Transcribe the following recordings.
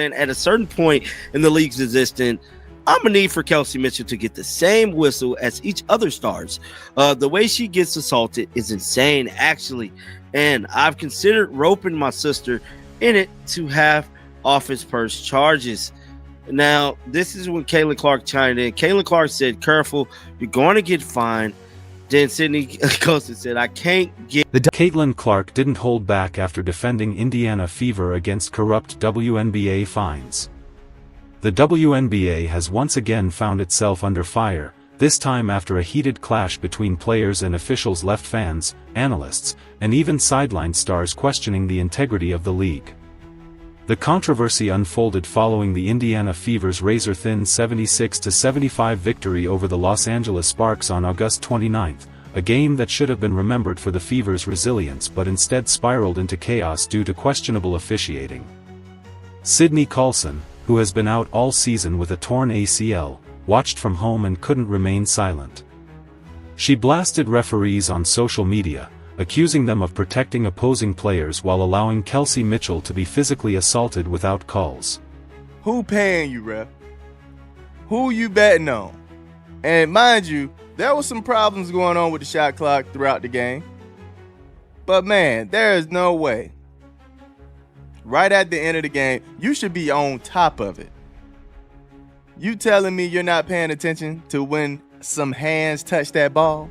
And at a certain point in the league's existence, I'm going to need for Kelsey Mitchell to get the same whistle as each other stars. The way she gets assaulted is insane, actually. And I've considered roping my sister in it to have office purse charges. Now, this is when Caitlin Clark chimed in. Caitlin Clark said, "Careful, you're going to get fined." Then Sydney Colson said, "I can't get..." Caitlin Clark didn't hold back after defending Indiana Fever against corrupt WNBA fines. The WNBA has once again found itself under fire, this time after a heated clash between players and officials left fans, analysts, and even sideline stars questioning the integrity of the league. The controversy unfolded following the Indiana Fever's razor-thin 76-75 victory over the Los Angeles Sparks on August 29, a game that should have been remembered for the Fever's resilience but instead spiraled into chaos due to questionable officiating. Sydney Colson, who has been out all season with a torn ACL, watched from home and couldn't remain silent. She blasted referees on social media, accusing them of protecting opposing players while allowing Kelsey Mitchell to be physically assaulted without calls. Who paying you, ref? Who you betting on? And mind you, there was some problems going on with the shot clock throughout the game. But man, there is no way. Right at the end of the game, you should be on top of it. You telling me you're not paying attention to when some hands touch that ball?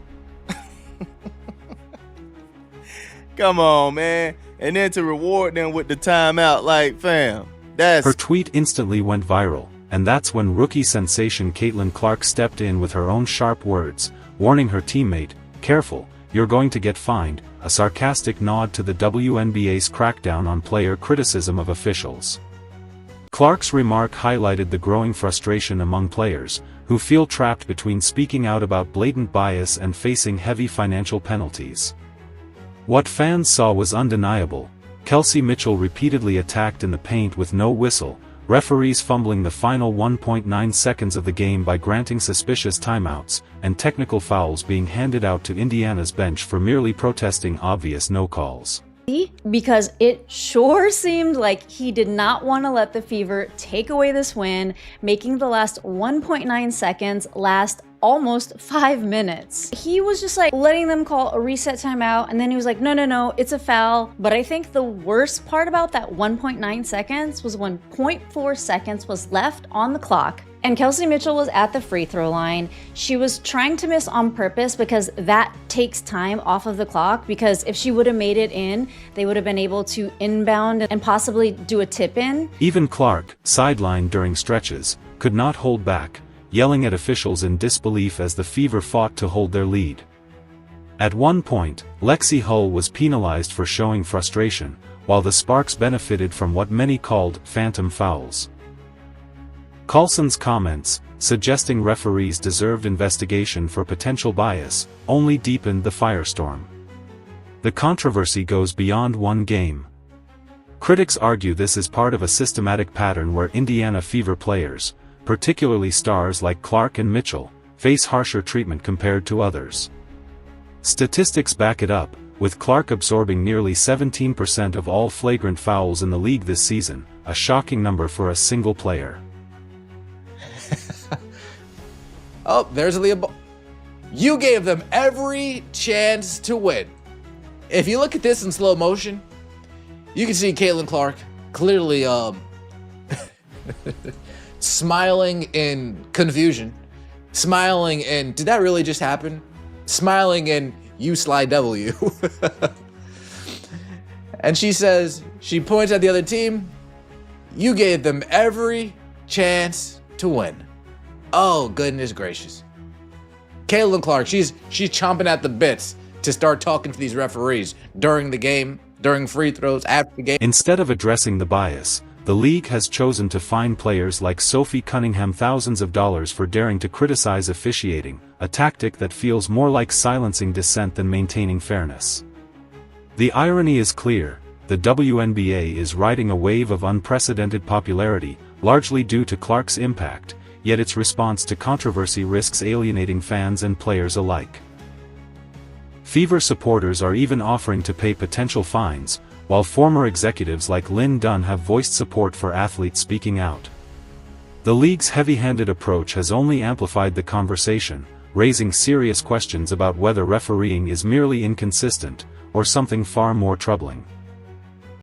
Come on, man. And then to reward them with the timeout, like, fam, that's... Her tweet instantly went viral, and that's when rookie sensation Caitlin Clark stepped in with her own sharp words, warning her teammate, "Careful, you're going to get fined," a sarcastic nod to the WNBA's crackdown on player criticism of officials. Clark's remark highlighted the growing frustration among players, who feel trapped between speaking out about blatant bias and facing heavy financial penalties. What fans saw was undeniable: Kelsey Mitchell repeatedly attacked in the paint with no whistle, referees fumbling the final 1.9 seconds of the game by granting suspicious timeouts, and technical fouls being handed out to Indiana's bench for merely protesting obvious no-calls. Because it sure seemed like he did not want to let the Fever take away this win, making the last 1.9 seconds last almost 5 minutes. He was just like letting them call a reset timeout, and then he was like, no, it's a foul. But I think the worst part about that 1.9 seconds was when 0.4 seconds was left on the clock, and Kelsey Mitchell was at the free throw line. She was trying to miss on purpose because that takes time off of the clock, because if she would have made it in, they would have been able to inbound and possibly do a tip in. Even Clark, sidelined during stretches, could not hold back, yelling at officials in disbelief as the Fever fought to hold their lead. At one point, Lexi Hull was penalized for showing frustration, while the Sparks benefited from what many called phantom fouls. Colson's comments, suggesting referees deserved investigation for potential bias, only deepened the firestorm. The controversy goes beyond one game. Critics argue this is part of a systematic pattern where Indiana Fever players, particularly stars like Clark and Mitchell, face harsher treatment compared to others. Statistics back it up, with Clark absorbing nearly 17% of all flagrant fouls in the league this season, a shocking number for a single player. Oh, there's Leah. You gave them every chance to win. If you look at this in slow motion, you can see Caitlin Clark clearly smiling in confusion, smiling in, did that really just happen? Smiling in, you sly W. And she says, she points at the other team, you gave them every chance to win. Oh, goodness gracious. Caitlin Clark, she's chomping at the bits to start talking to these referees during the game, during free throws, after the game. Instead of addressing the bias, the league has chosen to fine players like Sophie Cunningham thousands of dollars for daring to criticize officiating, a tactic that feels more like silencing dissent than maintaining fairness. The irony is clear: the WNBA is riding a wave of unprecedented popularity, largely due to Clark's impact, yet its response to controversy risks alienating fans and players alike. Fever supporters are even offering to pay potential fines, while former executives like Lynn Dunn have voiced support for athletes speaking out. The league's heavy-handed approach has only amplified the conversation, raising serious questions about whether refereeing is merely inconsistent, or something far more troubling.